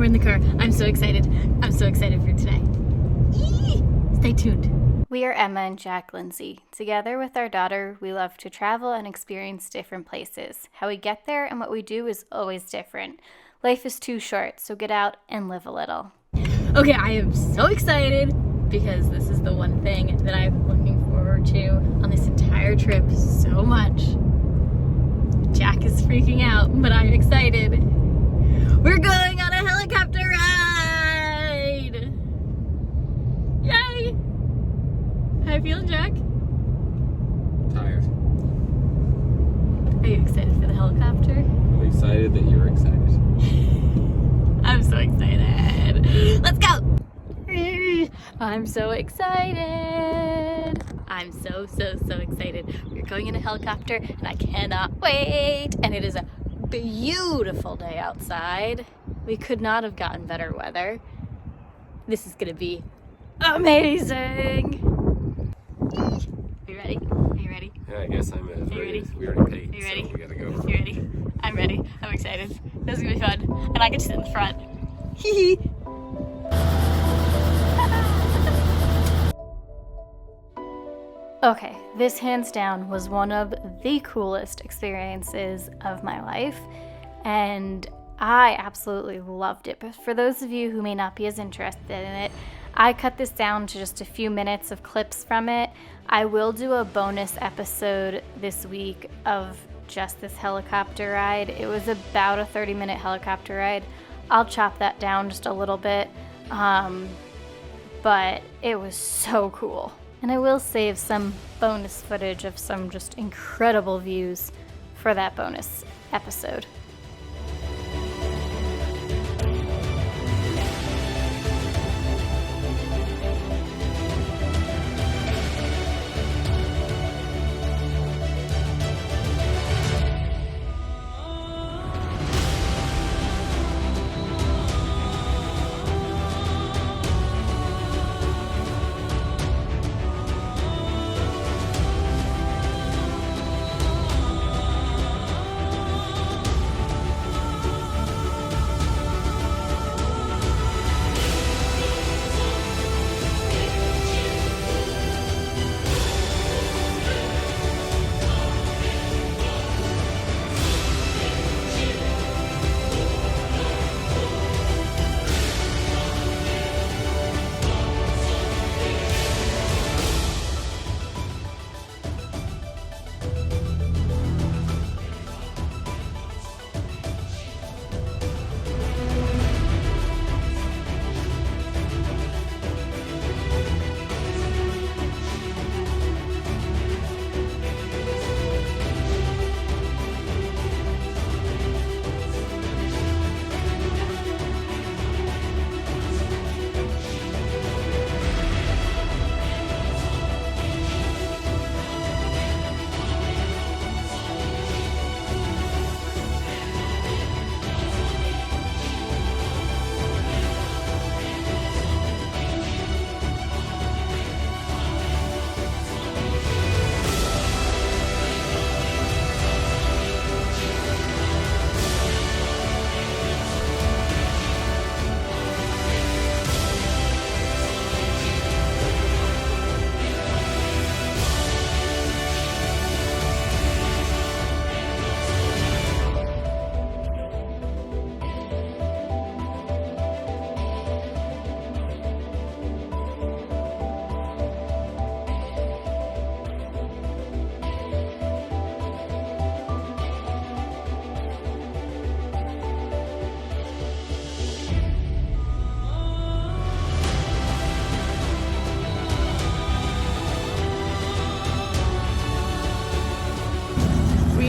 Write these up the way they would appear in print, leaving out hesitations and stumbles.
We're in the car. I'm so excited. I'm so excited for today. Eee! Stay tuned. We are Emma and Jack Lindsay. Together with our daughter, we love to travel and experience different places. How we get there and what we do is always different. Life is too short, so get out and live a little. Okay, I am so excited because this is the one thing that I've been looking forward to on this entire trip so much. Jack is freaking out, but I'm excited. We're going on a helicopter ride! Yay! How you feeling, Jack? Tired. Are you excited for the helicopter? I'm excited that you're excited. I'm so excited. Let's go! I'm so excited. I'm so excited. We're going in a helicopter and I cannot wait. And it is a beautiful day outside. We could not have gotten better weather. This is gonna be amazing. Are you ready? Are you ready? Yeah, I guess I'm Are you ready? We already paid, Are you ready? so we gotta go. You ready? I'm ready. I'm excited. This is gonna be fun. And I get to sit in the front. Hee hee. Okay, this hands down was one of the coolest experiences of my life, and I absolutely loved it. But for those of you who may not be as interested in it, I cut this down to just a few minutes of clips from it. I will do a bonus episode this week of just this helicopter ride. It was about a 30-minute helicopter ride. I'll chop that down just a little bit, but it was so cool. And I will save some bonus footage of some just incredible views for that bonus episode.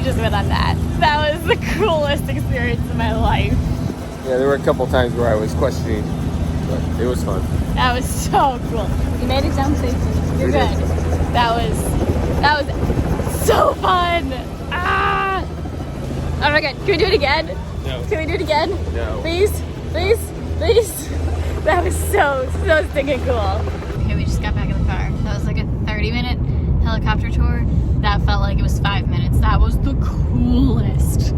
Just went on that. That was the coolest experience of my life. Yeah, there were a couple times where I was questioning, but it was fun. That was so cool. You made it down safely. You're good. That was so fun. Ah! Oh my god, can we do it again? No. Can we do it again? No. Please? Please? Please? That was so stinking cool. Okay, we just got back in the car. That was like a 30-minute helicopter tour. That felt like it was 5 minutes. That was the coolest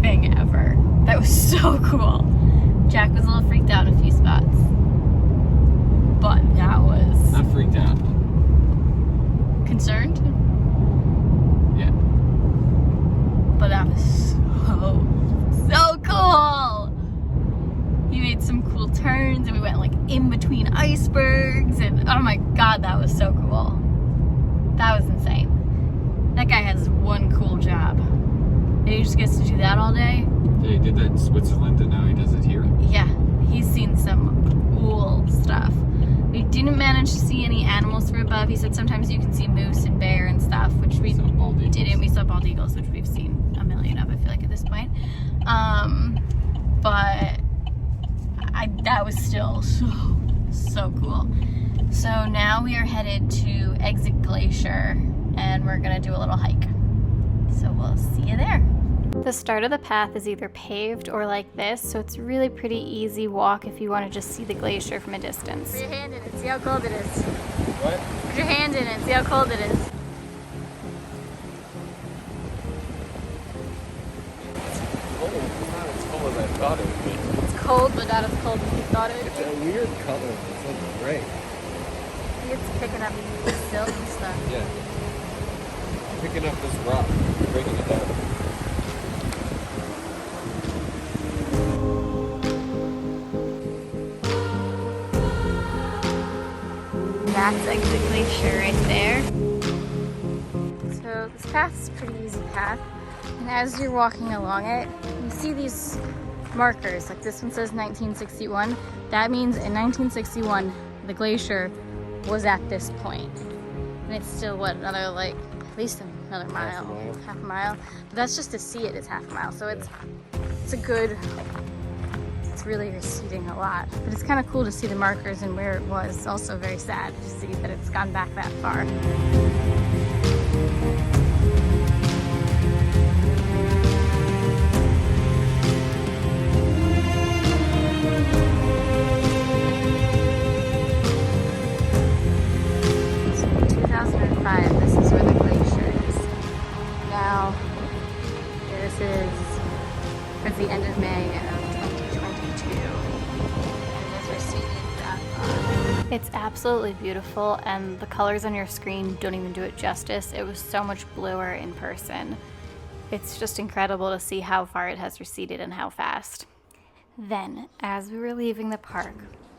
thing ever. That was so cool. Jack Jack was a little freaked out in a few spots. But that was... Not freaked out. Concerned? Yeah. But that was so cool! He made some cool turns and we went like in between icebergs and oh my god, that was so cool. That was insane. That guy has one cool job. And he just gets to do that all day. Yeah, he did that in Switzerland and now he does it here. Yeah, he's seen some cool stuff. We didn't manage to see any animals from above. He said sometimes you can see moose and bear and stuff, which we didn't. We saw bald eagles, which we've seen a million of, I feel like, at this point. But that was still so cool. So now we are headed to Exit Glacier and we're gonna do a little hike. So we'll see you there. The start of the path is either paved or like this, so it's a really pretty easy walk if you want to just see the glacier from a distance. Put your hand in it, see how cold it is. What? Put your hand in it, see how cold it is. Not as cold as I thought it would be. It's cold, but not as cold as you thought it would It's be. a weird color. It's like gray. It's picking up silt and stuff. Yeah. Picking up this rock, breaking it down. That's Exit Glacier right there. So this path is a pretty easy path. And as you're walking along it, you see these markers. Like this one says 1961. That means in 1961, the glacier was at this point. And it's still, what, another like, at least another mile, half a mile. But that's just to see it is half a mile. So it's a good, it's really receding a lot. But it's kind of cool to see the markers and where it was. It's also very sad to see that it's gone back that far. This is where the glacier is. Now, this is towards the end of May of 2022. And it is receded that far. It's absolutely beautiful, and the colors on your screen don't even do it justice. It was so much bluer in person. It's just incredible to see how far it has receded and how fast. Then, as we were leaving the park,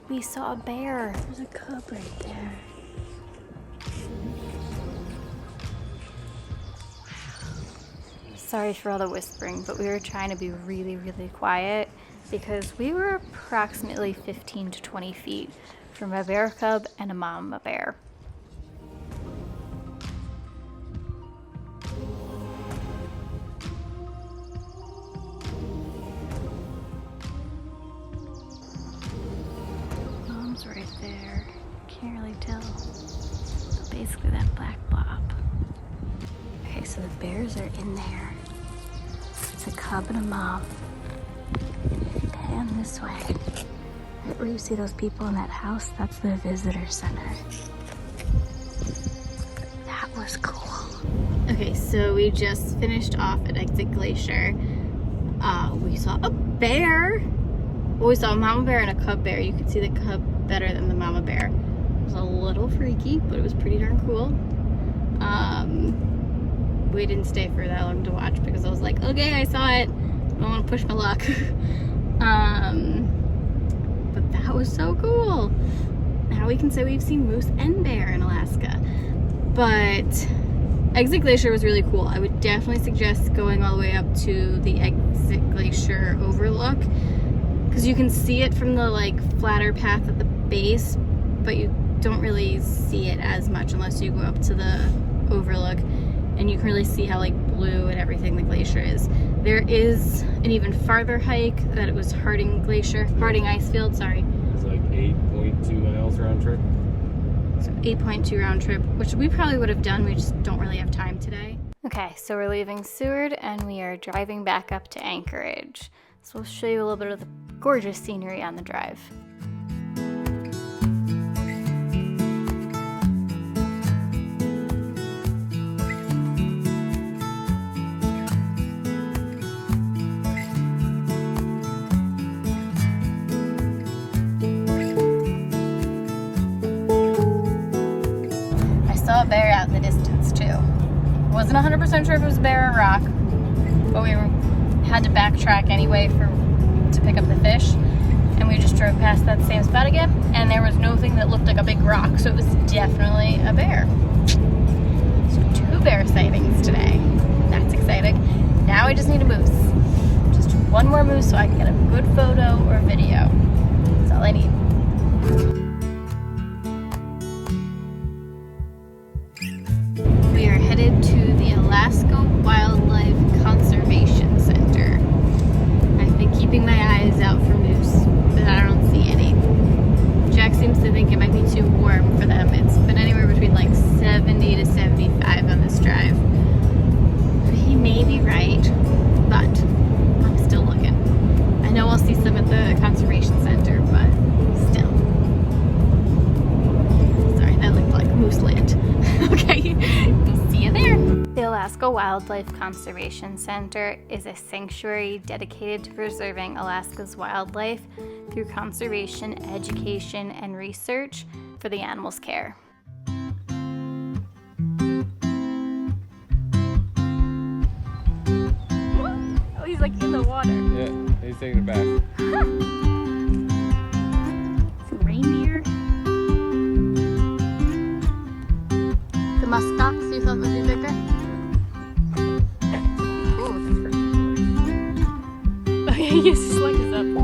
we saw a bear. There's a cub right there. Sorry for all the whispering, but we were trying to be really, really quiet because we were approximately 15 to 20 feet from a bear cub and a mama bear. Mom's right there. Can't really tell. But basically that black blob. Okay, so the bears are in there. It's a cub and a mom. Pan this way. Right where you see those people in that house, that's the visitor center. That was cool. Okay, so we just finished off at Exit Glacier. We saw a bear. Well, we saw a mama bear and a cub bear. You could see the cub better than the mama bear. It was a little freaky, but it was pretty darn cool. We didn't stay for that long to watch because I was like, okay, I saw it. I don't want to push my luck. But that was so cool. Now we can say we've seen moose and bear in Alaska. But Exit Glacier was really cool. I would definitely suggest going all the way up to the Exit Glacier overlook because you can see it from the like flatter path at the base, but you don't really see it as much unless you go up to the overlook. And you can really see how like blue and everything the glacier is. There is an even farther hike that it was Harding Icefield, sorry. It's like 8.2 miles round trip. So 8.2 round trip, which we probably would have done, we just don't really have time today. Okay, so we're leaving Seward and we are driving back up to Anchorage. So we'll show you a little bit of the gorgeous scenery on the drive. bear out in the distance too. Wasn't 100% sure if it was a bear or rock, but we had to backtrack anyway to pick up the fish. And we just drove past that same spot again, and there was nothing that looked like a big rock, so it was definitely a bear. So 2 bear sightings today. That's exciting. Now I just need a moose. Just one more moose so I can get a good photo or video. That's all I need. We are headed to the Alaska Wildlife Conservation Center. I've been keeping my eyes out for moose, but I don't see any. Jack seems to think it might be too warm for them. It's been anywhere between like 70 to 75 on this drive. He may be right, but I'm still looking. I know I'll see some at the conservation center, but still. Sorry, that looked like moose land. Okay, see you there. The Alaska Wildlife Conservation Center is a sanctuary dedicated to preserving Alaska's wildlife through conservation, education, and research for the animals' care. Oh, he's like in the water. Yeah, he's taking a bath. Some reindeer. The muskox you thought would be bigger? He used his legs up. He's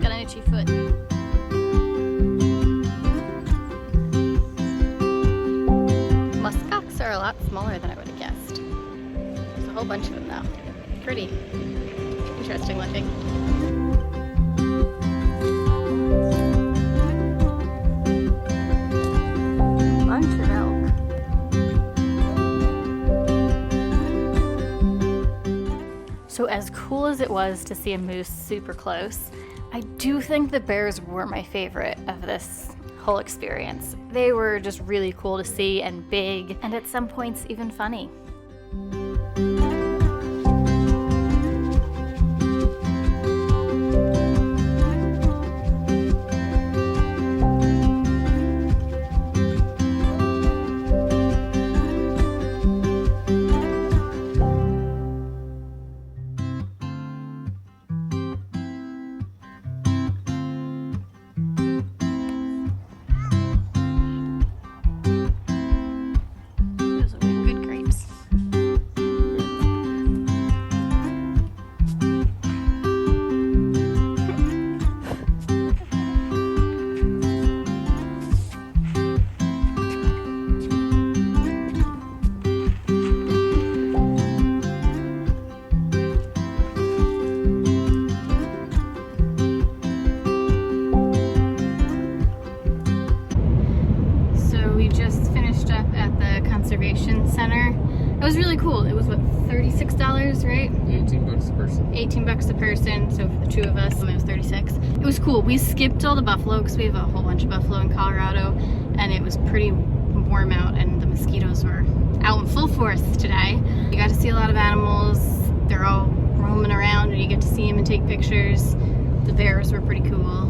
got an itchy foot. Muskox are a lot smaller than I would have guessed. There's a whole bunch of them though. Pretty interesting looking. Bunch of elk. So as cool as it was to see a moose super close, I do think the bears were my favorite of this whole experience. They were just really cool to see and big, and at some points even funny. Conservation Center. It was really cool. It was what, $36, right? 18 bucks a person. 18 bucks a person, so for the 2 of us, it was 36. It was cool. We skipped all the buffalo because we have a whole bunch of buffalo in Colorado, and it was pretty warm out, and the mosquitoes were out in full force today. You got to see a lot of animals. They're all roaming around, and you get to see them and take pictures. The bears were pretty cool.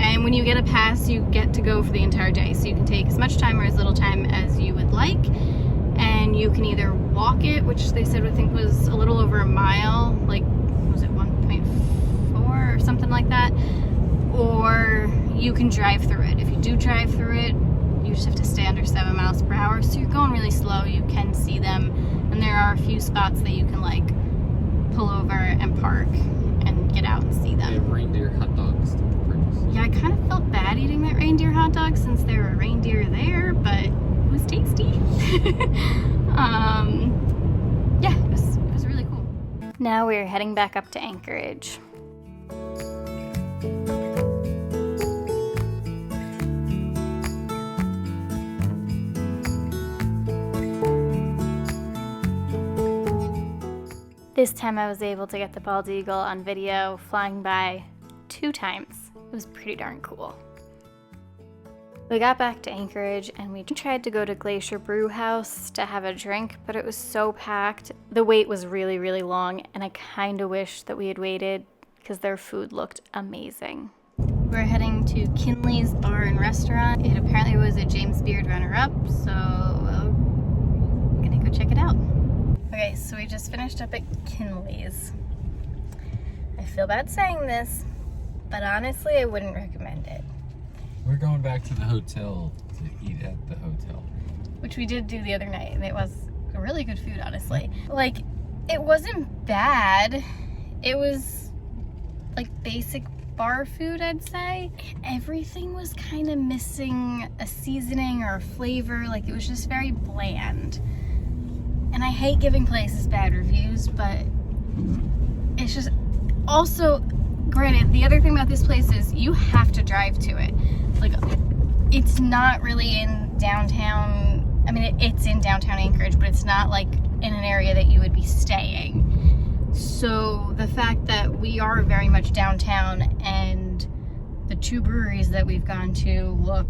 And when you get a pass, you get to go for the entire day. So you can take as much time or as little time as you would like. And you can either walk it, which they said I think was a little over a mile, like, was it 1.4 or something like that? Or you can drive through it. If you do drive through it, you just have to stay under 7 miles per hour. So you're going really slow. You can see them. And there are a few spots that you can, like, pull over and park and get out and see them. They have reindeer hot dogs. Yeah, I kind of felt bad eating that reindeer hot dog since there were reindeer there, but it was tasty. Yeah, it was really cool. Now we're heading back up to Anchorage. This time I was able to get the bald eagle on video flying by 2 times. It was pretty darn cool. We got back to Anchorage and we tried to go to Glacier Brewhouse to have a drink, but it was so packed. The wait was really, really long, and I kind of wish that we had waited because their food looked amazing. We're heading to Kinley's Bar and Restaurant. It apparently was a James Beard runner-up, so I'm gonna go check it out. Okay, so we just finished up at Kinley's. I feel bad saying this, but honestly, I wouldn't recommend it. We're going back to the hotel to eat at the hotel. Which we did do the other night, and it was really good food, honestly. Like, it wasn't bad. It was like basic bar food, I'd say. Everything was kind of missing a seasoning or a flavor. Like, it was just very bland. And I hate giving places bad reviews, but it's just also, granted, the other thing about this place is you have to drive to it. Like, it's not really in downtown. I mean, it's in downtown Anchorage, but it's not like in an area that you would be staying. So the fact that we are very much downtown, and the two breweries that we've gone to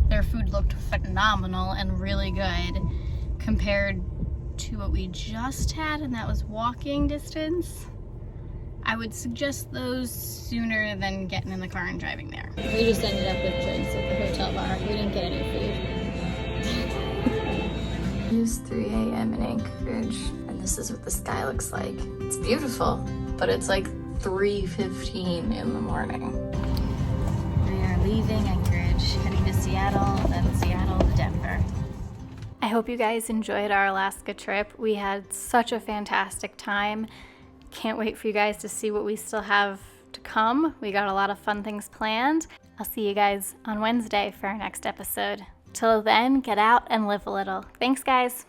their food looked phenomenal and really good compared to what we just had, and that was walking distance. I would suggest those sooner than getting in the car and driving there. We just ended up with drinks at the hotel bar. We didn't get any food. It is 3 a.m. in Anchorage, and this is what the sky looks like. It's beautiful, but it's like 3:15 in the morning. We are leaving Anchorage, heading to Seattle, then Seattle to Denver. I hope you guys enjoyed our Alaska trip. We had such a fantastic time. Can't wait for you guys to see what we still have to come. We got a lot of fun things planned. I'll see you guys on Wednesday for our next episode. Till then, get out and live a little. Thanks, guys.